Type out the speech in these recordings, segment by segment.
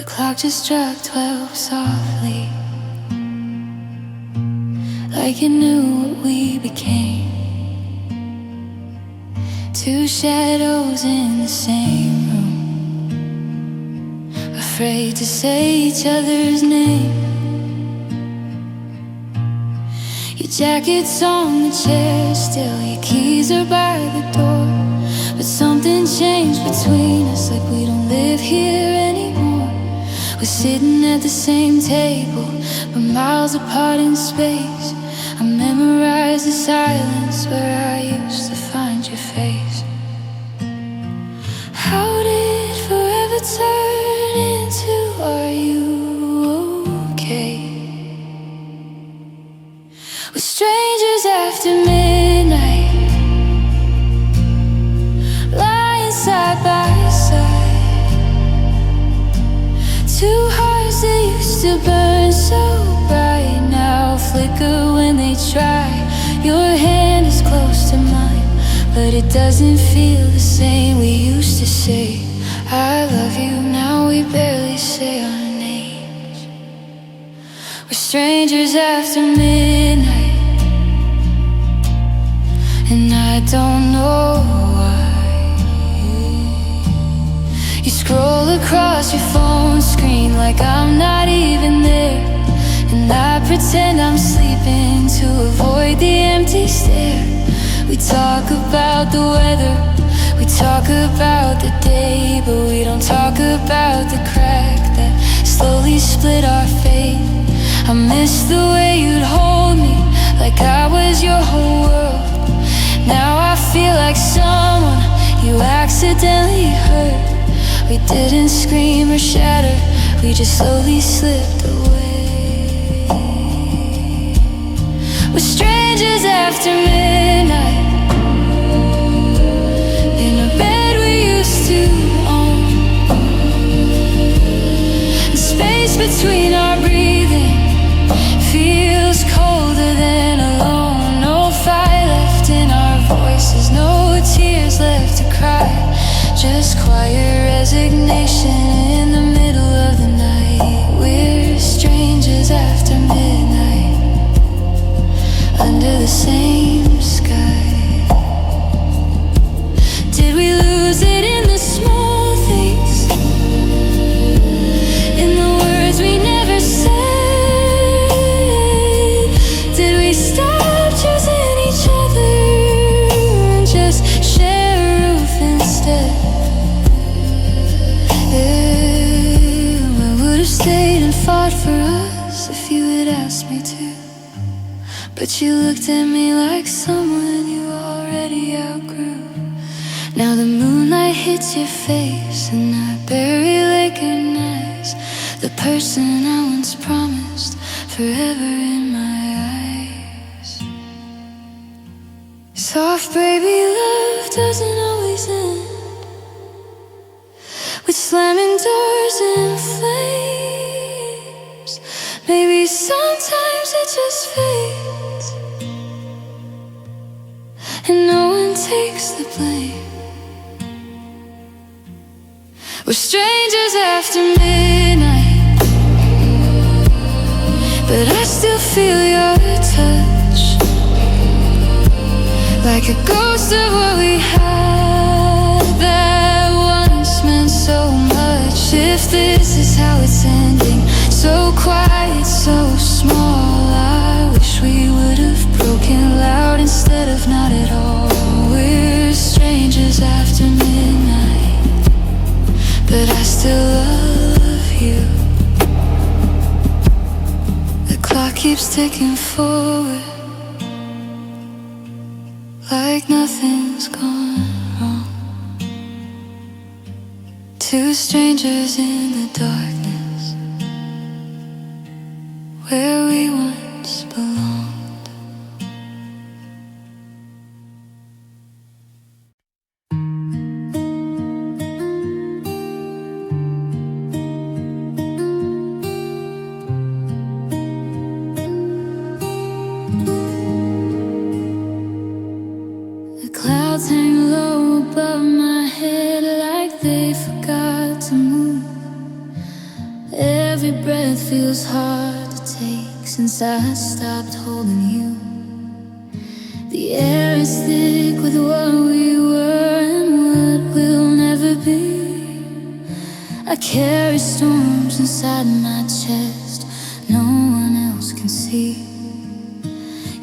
clock just struck 12 softly, like it knew what we became. Two shadows in the same room, afraid to say each other's name. Your jacket's on the chair still, your keys are by the door. But something changed between us, like we don't live here anymore. We're sitting at the same table, but miles apart in space. I memorize the silence where I used to find your face. How did forever turn into are you okay? We're strangers after midnight, lying side by side. Two hearts that used to burn so bright now flicker when they try. Your hand is close to mine, but it doesn't feel the same. We used to say I love you, now we barely say our names. We're strangers after midnight, and I don't know why. You scroll across your phone screen like I'm not even there, and I pretend I'm sleeping to avoid the empty stare. We talk about the weather, we talk about the day, but we don't talk about the crack that slowly split our fate. I miss the way you'd hold me, like I was your whole world. Now I feel like someone you accidentally hurt. We didn't scream or shatter, we just slowly slipped away. We're strangers after midnight, in a bed we used to own. The space between our breathing feels colder than alone. No fire left in our voices, no tears left to cry, just quiet resignation in the middle of the night. We're strangers after midnight, under the same sky. Did we lose it in the small things, in the words we never said? Did we stop choosing each other and just share a roof instead? I would have stayed and fought for us if you had asked me to, but you looked at me like someone you already outgrew. Now the moonlight hits your face, and I barely recognize the person I once promised forever in my eyes. Soft baby love doesn't always end with slamming doors and flames. Maybe sometimes it just fades, and no one takes the blame. We're strangers after midnight, but I still feel your touch, like a ghost of what we had that once meant so much. If this is how it's ending, so quiet, so small, I wish we would have broken loud instead of not at all. We're strangers after midnight, but I still love you. The clock keeps ticking forward, like nothing's gone wrong. Two strangers in the darkness, where we once belonged. The clouds hang low above my head like they forgot to move. feels hard to take since I stopped holding you. The air is thick with what we were and what we'll never be. I carry storms inside my chest no one else can see.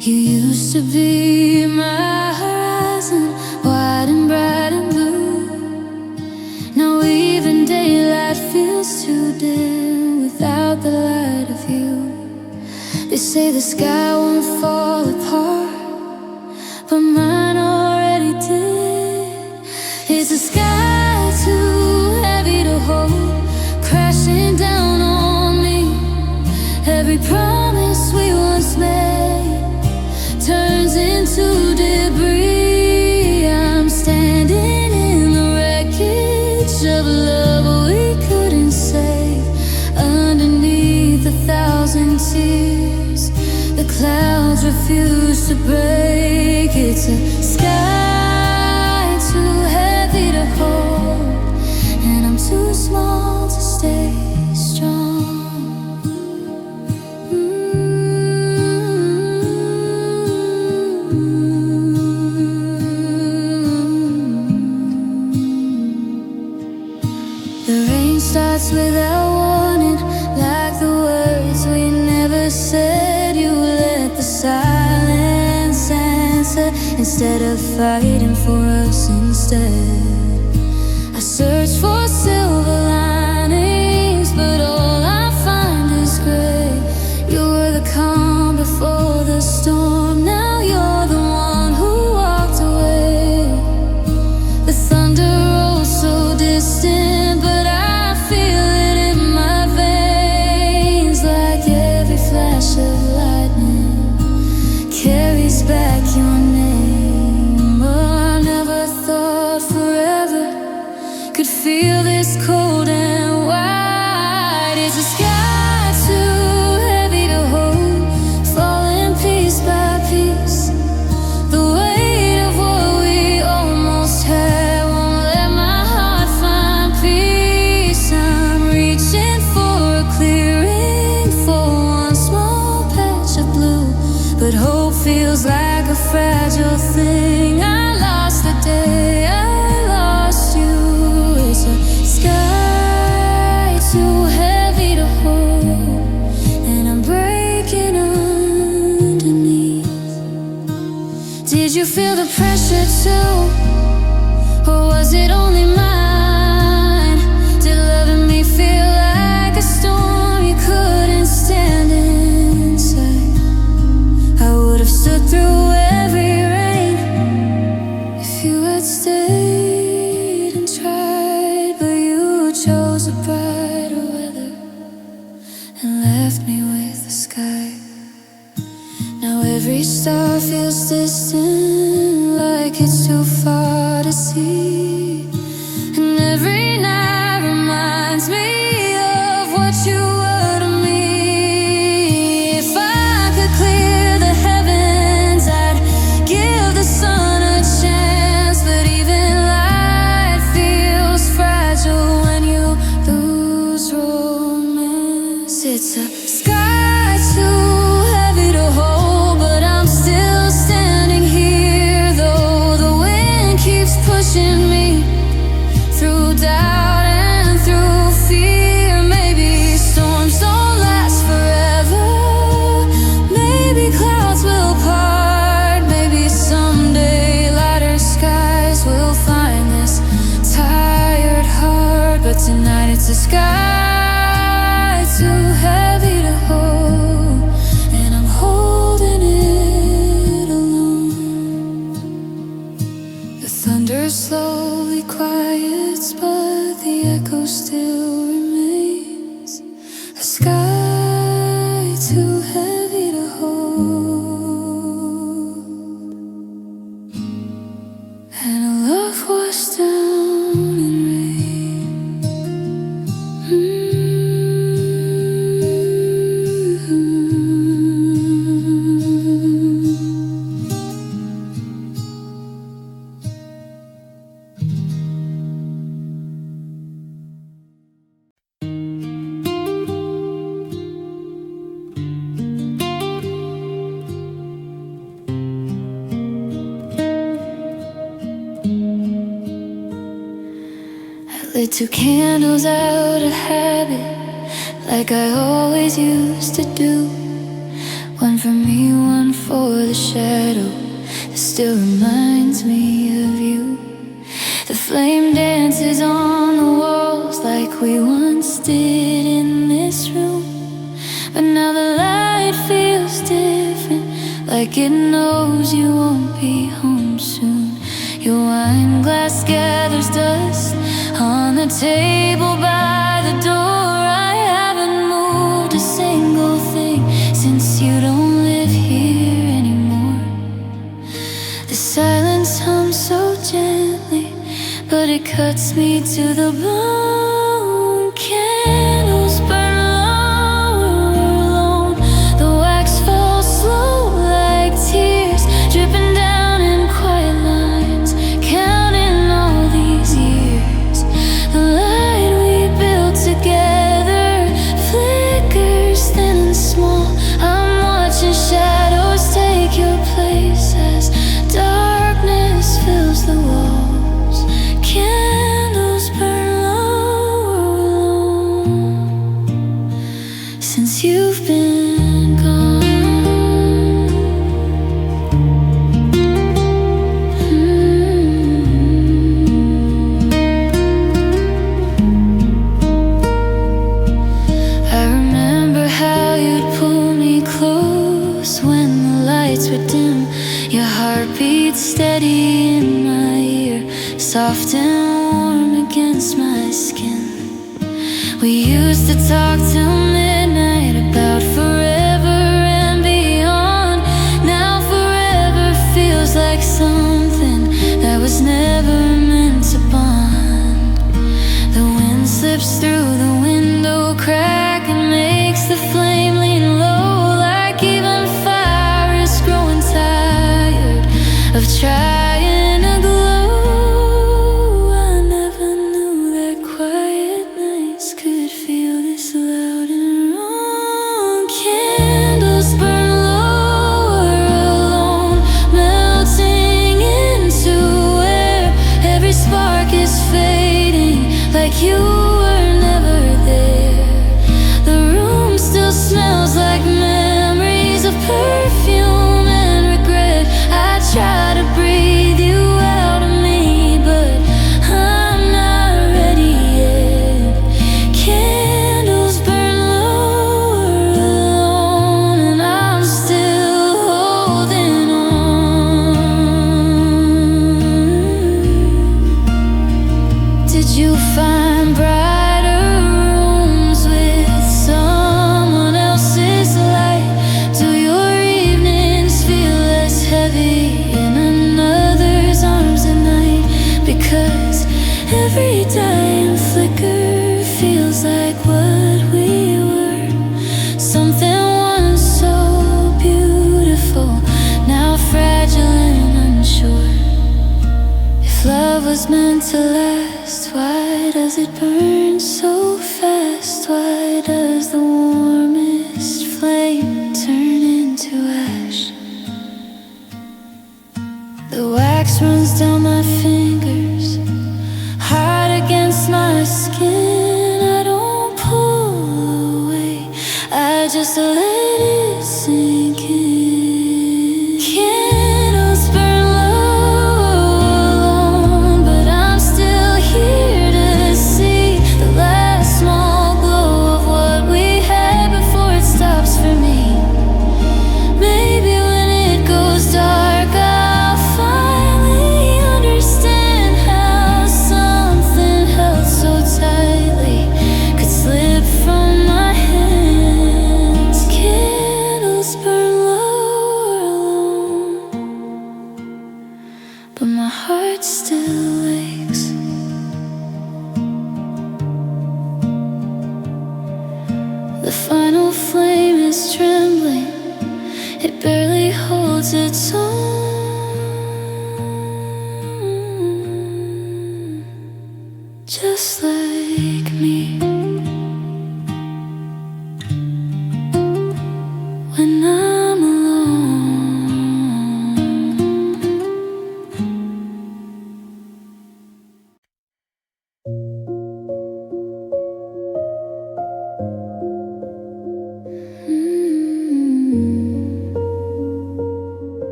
You used to be my horizon, wide and bright and blue. Now even daylight feels too dim without the light of you. They say the sky won't fall apart, but mine already did. Is the sky too heavy to hold, crashing down on me? Every promise we once made turns into debris. I'm standing in the wreckage of love we couldn't save. Underneath 1,000 tears, the clouds refuse to break. It's a sky too heavy to hold, and I'm too small to stay strong. The rain starts without warning, like the words we never said. You let the silence answer instead of fighting for us instead. I search for silver linings, but all I find is gray. You were the calm before the storm, now you're the one who walked away. The thunder rolls so distant, but I feel it in my veins, like every flash of lightning carries back your name. Oh, I never thought forever could feel this cold and wide. Is the sky too heavy to hold, falling piece by piece? The weight of what we almost had won't let my heart find peace. I'm reaching for a clearing, for one small patch of blue, but hope feels like a fragile thing. I lost the day I lost you. It's a sky too heavy to hold, and I'm breaking underneath. Did you feel the pressure too, or was it only mine? Did loving me feel like a storm you couldn't stand inside? I would have stood through every rain if you had stayed and tried, but you chose a brighter weather and left me with the sky. Now every star feels distant, like it's too far to see, and every night reminds me of what you were to me. If I could clear the heavens, I'd give the sun a chance, but even light feels fragile when you lose romance. It's a sky too heavy to hold, but I'm still standing here, though the wind keeps pushing me through doubt and through fear. Maybe storms don't last forever, maybe clouds will part, maybe someday lighter skies will find this tired heart. But tonight it's a sky too heavy to hold, and I'm holding it alone. The thunder slowly quiets, but the echo still remains. A sky too heavy to hold, and a love washed down in rain. Lit two candles out of habit, like I always used to do. One for me, one for the shadow that still reminds me of you. The flame dances on the walls like we once did in this room. But now the light feels different, like it knows you won't be home soon. Your wine glass gathers dust on the table by the door. I haven't moved a single thing since you don't live here anymore. The silence hums so gently, but it cuts me to the bone. Candles burn low, we're alone. The wax falls slow like tears dripping down in quiet lines, counting all these years. The light we built together flickers thin and small. I'm watching shadows take your place as darkness fills the walls. Candles burn low since you've been gone. I remember how you'd pull me close when the lights were dim. Your heart beat steady in my ear, soft and warm against my skin. We used to talk till midnight about forever and beyond. Now forever feels like something that was never meant to bond. The wind slips through the window crack and makes the flame lean low, like even fire is growing tired of trying to glow. I never knew that quiet nights could feel this loud and wrong. Candles burn low, we're alone, melting into air. Every spark is fading, like you were never there. The room still smells like memories of perfume and regret. I try to breathe you out of me, but I'm not ready yet. Candles burn low, we're alone, and I'm still holding on. Did you find brighter rooms with someone else's light? Do your evenings feel less heavy in another's arms at night? Because every dying flicker feels like what we were. Something once so beautiful, now fragile and unsure. If love was meant to last, why does it burn so fast? Why does the warmest flame turn into ash? The wax runs down my fingers, hard against my skin. I don't pull away, I just let it sink in. Candles burn low, alone, but I'm still here to see the last small glow of what we had before it stops for me. Maybe when it goes dark, I'll finally understand how something held so tightly could slip from my hands. Candles burn low, alone, but my heart still aches. The final flame is trembling, it barely holds its own, just like me. When I'm alone.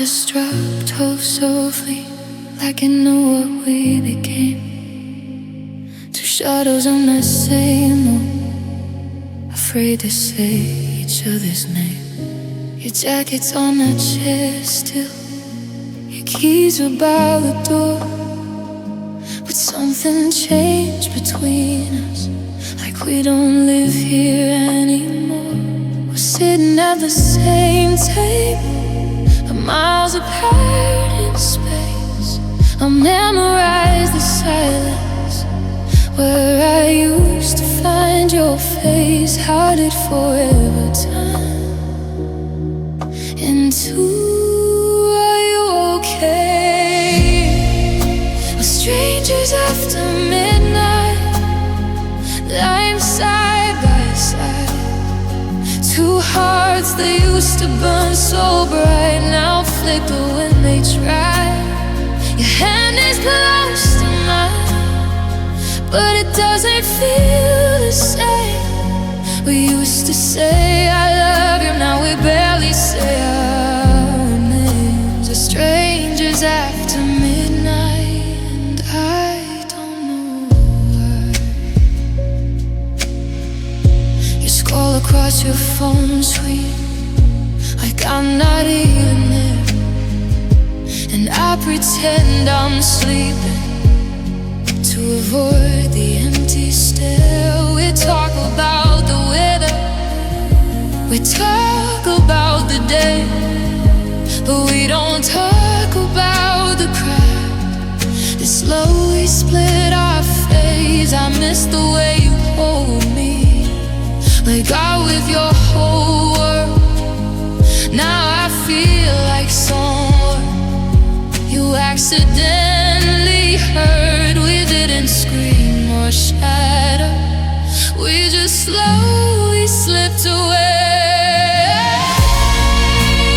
just dropped off softly, like I know what we became. Two shadows on the same wall, afraid to say each other's name. Your jacket's on the chair still, your keys are by the door. But something changed between us, like we don't live here anymore. We're sitting at the same table, but miles apart in space. I'll memorize the silence where I used to find your face. How did forever turn into are you okay? We're strangers after midnight, lying side by side. Two hearts that used to burn so bright now flicker when they try. Your hand is close to mine, but it doesn't feel the same. We used to say I love you, now we barely say our names. We're strangers after midnight, and I don't know why. You scroll across your phone screen like I'm not even there, and I pretend I'm sleeping to avoid the empty stare. We talk about the weather, we talk about the day, but we don't talk about the crack that slowly split our face. I miss the way you hold me, like out with your whole world. Now I feel like someone you accidentally heard. We didn't scream or shatter, we just slowly slipped away.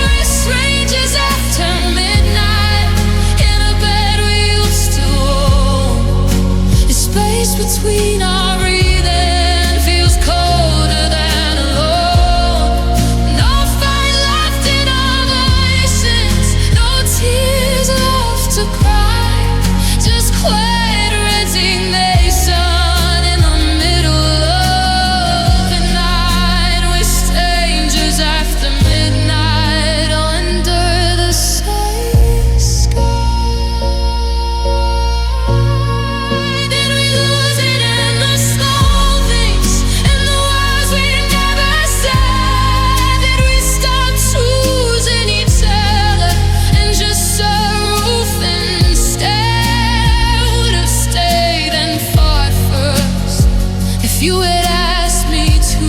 We're strangers after midnight, in a bed we used to own. The space between our breathing feels colder than alone. No fight left in our voices, no tears left to cry, just quiet resignation in the middle of the night. We're strangers after midnight, under the same sky. Did we lose it in the small things, in the words we never said? Did we stop choosing each other and just surf instead? Would have stayed and fought first if you had asked me to,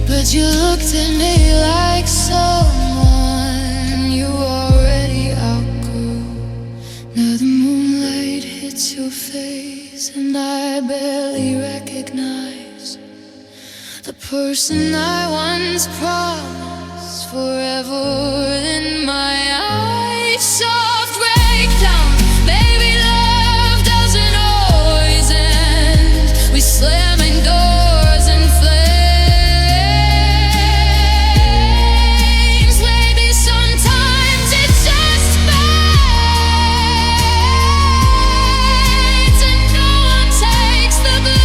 but you looked at me like someone you already outgrew. Now the moonlight hits your face, and I barely recognize the person I once promised forever in my eyes. Soft breakdown, baby, love doesn't always end. We slamming doors and flames. Maybe sometimes it just fades, and no one takes the blame.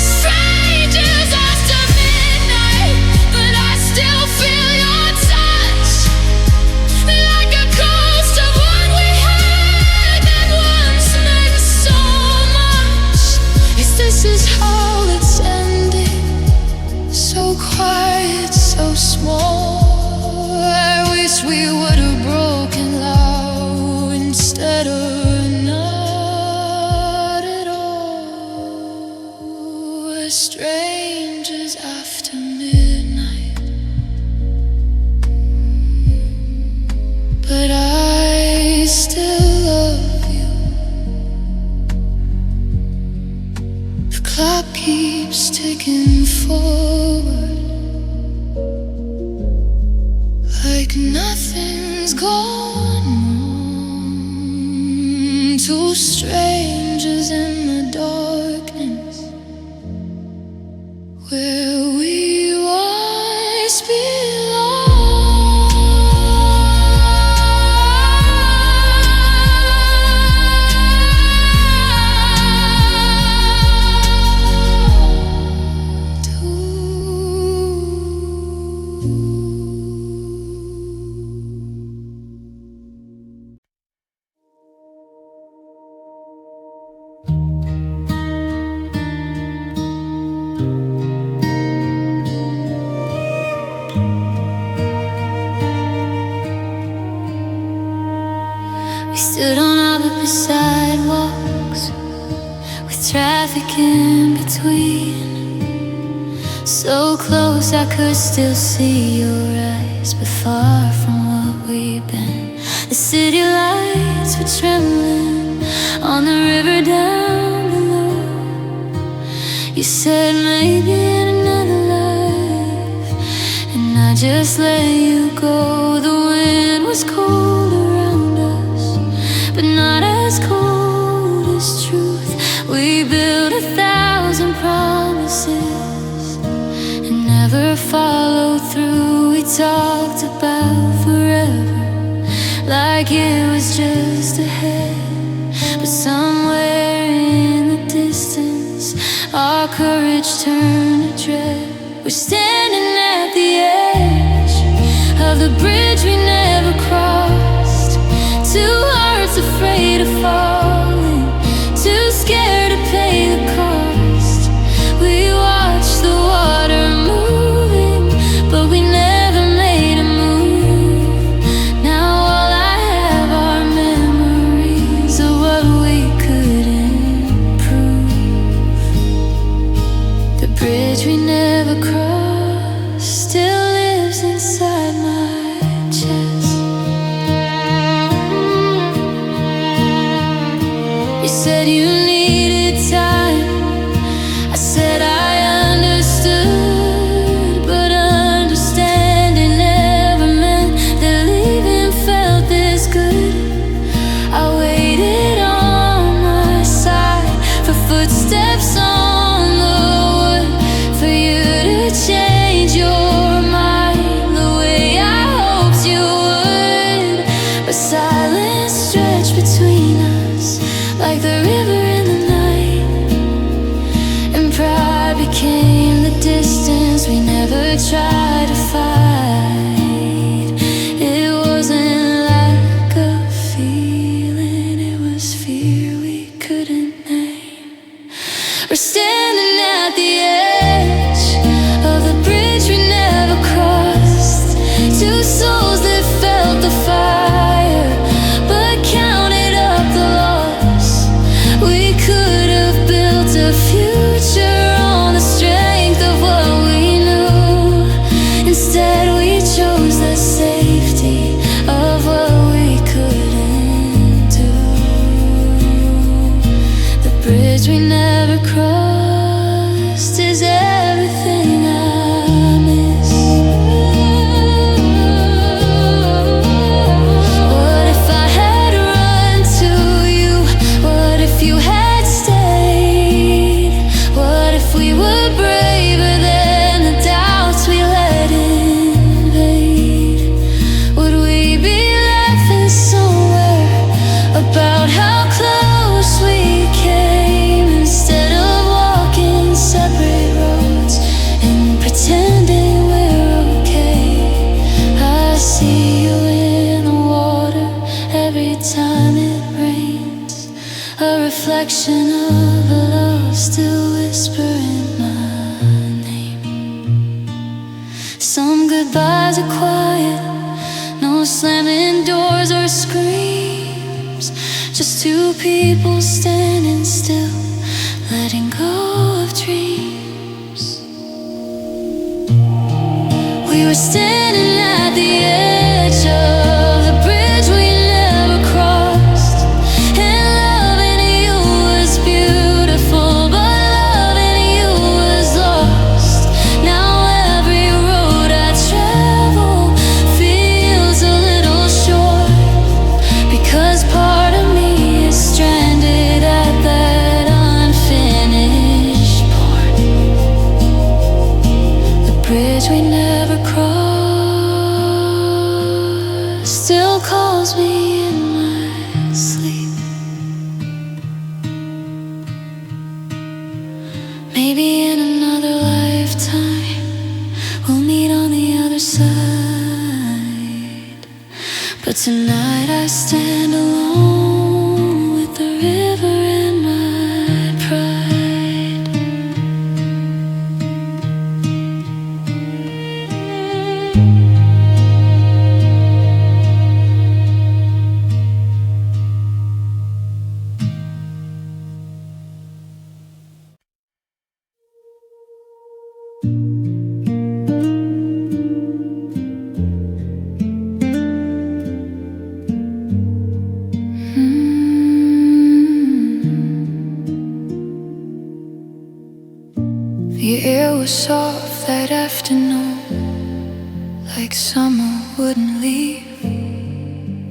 Strangers after midnight, but I still feel your touch, like a ghost of what we had that once meant so much. If this is how it's ending, so quiet, so small, I wish we would have broken loud instead of not at all. We're strangers after midnight, but I still love you. The clock keeps ticking forward, like nothing's gone wrong. Two strangers in the darkness, where we were. Stood on opposite sidewalks with traffic in between. So close I could still see your eyes, but far from what we've been. The city lights were trembling on the river down below. You said maybe in another life, and I just let you go. The wind was cold around us, but not as cold as truth. We built 1,000 promises and never followed through. We talked about forever like it was just ahead, but somewhere in the distance our courage turned to dread. We're standing at the edge of the bridge we never crossed. Two hearts afraid of falling, too scared to pay the cost. We watched the water moving, but we never made a move. Now all I have are memories of what we could improve. The bridge we never crossed still lives inside my chest. You said you needed time. I said I understood, but understanding never meant that leaving felt this good. I waited on my side for footsteps on the wood, for you to change your mind the way I hoped you would. But silence stretched between us like the river in the night, and pride became the distance we never tried to fight. It wasn't lack of feeling, it was fear we couldn't name. We're standing at the edge of the bridge we never crossed. Two souls that felt the fire, but counted up the loss. We could have built a future on the strength of what we knew. Instead we chose the safety of what we couldn't do. The bridge we never crossed is everything I miss. What if I had run to you? What if you had stayed? What if we were braver than the doubts we let invade? Would we be laughing somewhere about how close we came, instead of walking separate roads and pretending we're okay? I see you in the water every time it rains, a reflection of a love still whispering my name. Some goodbyes are quiet, no slamming doors or screams, just two people standing still, letting go of dreams. We were standing at the edge of the bridge we never crossed, and loving you was beautiful, but loving you was lost. Now every road I travel feels a little short, because part of me is stranded at that unfinished part. The bridge we never crossed still calls me in my sleep. Maybe in another lifetime we'll meet on the other side, but tonight I stand alone with the river and my pride. was soft that afternoon, like summer wouldn't leave.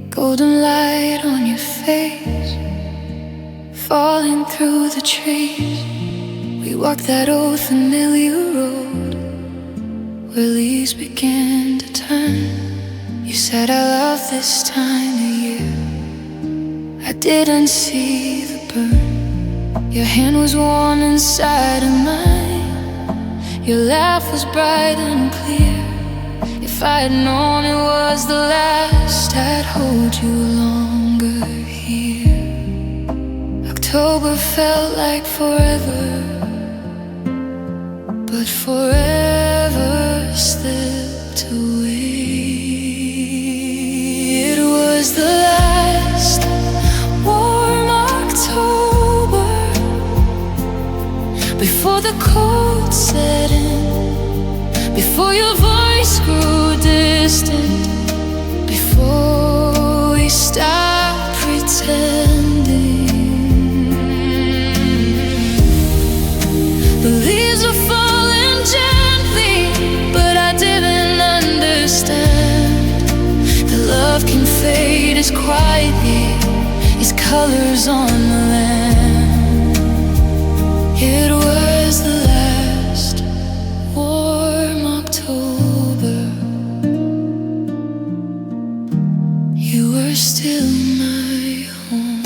Golden light on your face, falling through the trees. We walked that old familiar road where leaves began to turn. You said I love this time of year. I didn't see the burn. Your hand was warm inside of mine. Your laugh was bright and clear. If I had known it was the last, I'd hold you longer here. October felt like forever, but forever slipped away. It was the last warm October, before the cold set in, before your voice grew distant, before we stopped pretending. The leaves were falling gently, but I didn't understand that love can fade as quietly as colors on the land. It was the last warm October. You were still my home.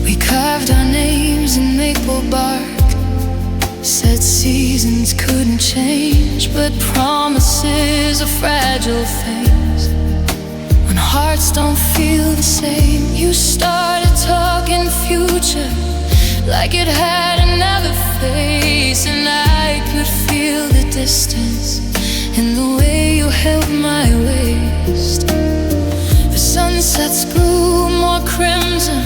We carved our names in maple bark, said seasons couldn't change, but promises are fragile things. When hearts don't feel the same, you started talking future like it had another face, and I could feel the distance in the way you held my waist. The sunsets grew more crimson,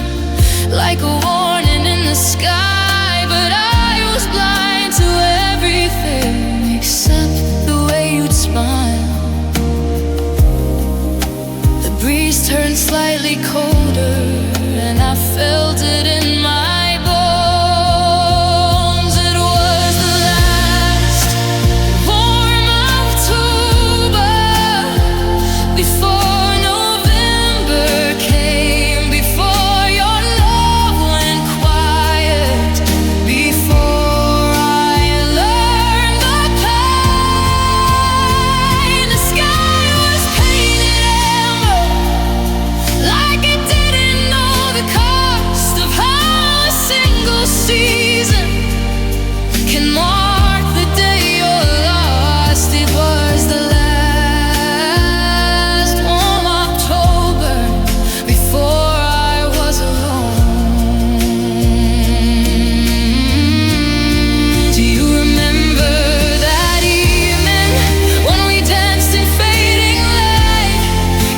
like a warning in the sky, but I was blind to everything except the way you'd smile. The breeze turned slightly colder, and I felt it in my bones. It was the last warm October, before November came, before your love went quiet, before I learned the pain. The sky was painted amber, like it didn't know the cost of how a single season can mark the day you're lost. It was the last warm October, before I was alone. Do you remember that evening when we danced in fading light?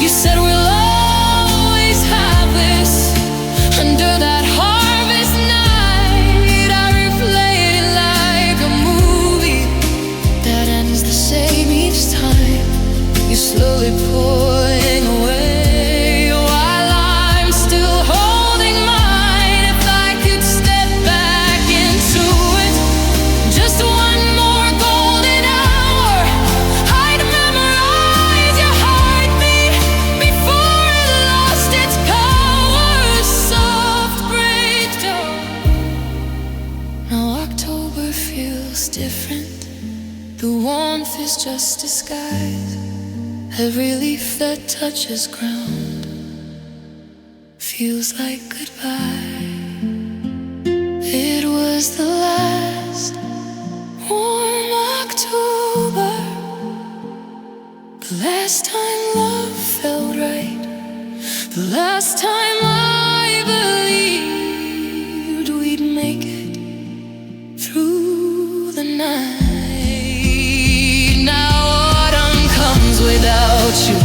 You said we'll always have this under that harvest night. I replay it like a movie that ends the same each time. You're slowly pulling away while I'm still holding mine. If I could step back into it, just one more golden hour, I'd memorize your heartbeat before it lost its power. Soft breakdown. Now October feels different. The warmth is just disguise. Every leaf that touches ground feels like goodbye. It was the last warm October, the last time love felt right, the last time I believed we'd make it through the night. Now autumn comes without you.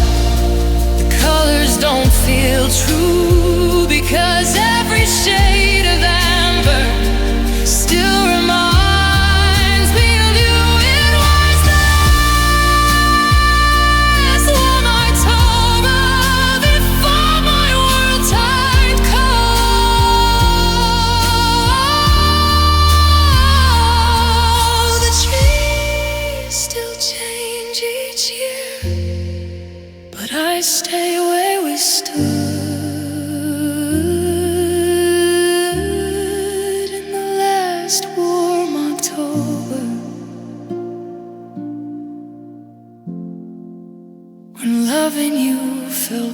The colors don't feel true, because every shade of amber still reminds me of you. It was the last warm October, before my world turned cold. loving you, feel